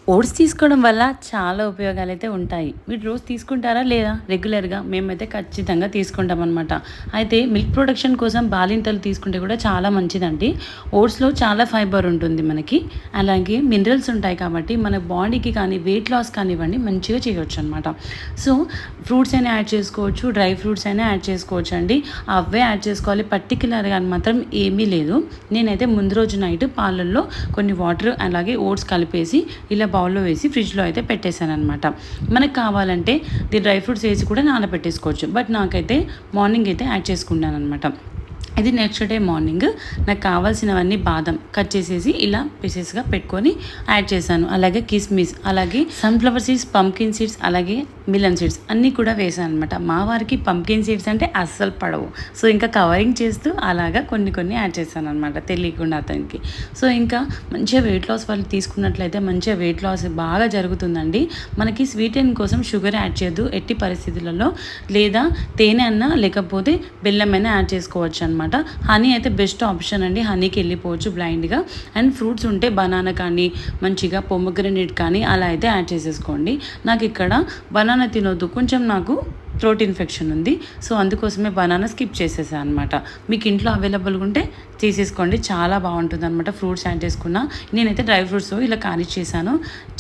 Oats తీసుకోవడం వల్ల చాలా ఉపయోగాలైతే ఉంటాయి. మీరు రోజు తీసుకుంటారా లేదా రెగ్యులర్‌గా? మేమైతే ఖచ్చితంగా తీసుకుంటామనమాట. అయితే మిల్క్ ప్రొడక్షన్ కోసం బాలింతలు తీసుకుంటే కూడా చాలా మంచిదండి. ఓట్స్‌లో చాలా ఫైబర్ ఉంటుంది మనకి. అలాగే మినరల్స్ ఉంటాయి కాబట్టి మన బాడీకి కానీ వెయిట్ లాస్ కానివ్వండి మంచిగా చేయొచ్చనమాట. సో, ఫ్రూట్స్ అయినా యాడ్ చేసుకోవచ్చు, డ్రై ఫ్రూట్స్ అయినా యాడ్ చేసుకోవచ్చండి. అవే యాడ్ చేసుకోవాలి పర్టిక్యులర్‌గా అని మాత్రం ఏమీ లేదు. నేనైతే ముందు రోజు నైట్ పాలల్లో కొన్ని వాటర్ అలాగే ఓట్స్ కలిపేసి ఇలా బౌల్‌లో వేసి ఫ్రిడ్జ్‌లో అయితే పెట్టేశాననమాట. మనకు కావాలంటే డ్రై ఫ్రూట్స్ వేసి కూడా నానబెట్టేసుకోవచ్చు. బట్ నాకైతే మార్నింగ్ అయితే యాడ్ చేసుకున్నాననమాట. ఇది నెక్స్ట్ డే మార్నింగ్ నాకు కావాల్సినవన్నీ బాదం కట్ చేసేసి ఇలా పీసెస్గా పెట్టుకొని యాడ్ చేశాను. అలాగే కిస్మిస్, అలాగే సన్ఫ్లవర్ సీడ్స్, పంకిన్ సీడ్స్, అలాగే మిలన్ సీడ్స్ అన్నీ కూడా వేసాను అనమాట. మా వారికి పంకిన్ సీడ్స్ అంటే అస్సలు పడవు. సో ఇంకా కవరింగ్ చేస్తూ అలాగా కొన్ని యాడ్ చేశాను అనమాట తెలియకుండా అతనికి. సో ఇంకా మంచిగా వెయిట్ లాస్ వాళ్ళు తీసుకున్నట్లయితే మంచిగా వెయిట్ లాస్ బాగా జరుగుతుందండి. మనకి స్వీట్ అండ్ కోసం షుగర్ యాడ్ చేయొద్దు ఎట్టి పరిస్థితులలో, లేదా తేనె అన్నా లేకపోతే బెల్లమైనా యాడ్ చేసుకోవచ్చు అనమాట. హనీ అయితే బెస్ట్ ఆప్షన్ అండి. హనీకి వెళ్ళిపోవచ్చు బ్లైండ్గా. అండ్ ఫ్రూట్స్ ఉంటే బనానా కానీ మంచిగా పొమగ్రనేట్ కానీ అలా అయితే యాడ్ చేసేసుకోండి. నాకు ఇక్కడ బనానా తినొద్దు, కొంచెం నాకు థ్రోట్ ఇన్ఫెక్షన్ ఉంది. సో అందుకోసమే బనానా స్కిప్ చేసేసాను అనమాట. మీకు ఇంట్లో అవైలబుల్గా ఉంటే తీసేసుకోండి, చాలా బాగుంటుంది అనమాట. ఫ్రూట్స్ యాడ్ చేసుకున్నా. నేనైతే డ్రై ఫ్రూట్స్ ఇలా గార్నిష్ చేశాను.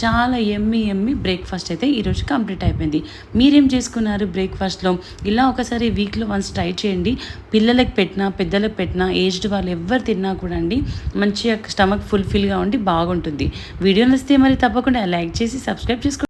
చాలా ఎమ్మి బ్రేక్ఫాస్ట్ అయితే ఈరోజు కంప్లీట్ అయిపోయింది. మీరేం చేసుకున్నారు బ్రేక్ఫాస్ట్లో? ఇలా ఒకసారి వీక్లో వన్స్ ట్రై చేయండి. పిల్లలకు పెట్టినా పెద్దలకు పెట్టినా ఏజ్డ్ వాళ్ళు ఎవరు తిన్నా కూడా అండి మంచిగా స్టమక్ ఫుల్ఫిల్గా ఉండి బాగుంటుంది. వీడియో నచ్చితే మరి తప్పకుండా లైక్ చేసి సబ్స్క్రైబ్ చేసుకోండి.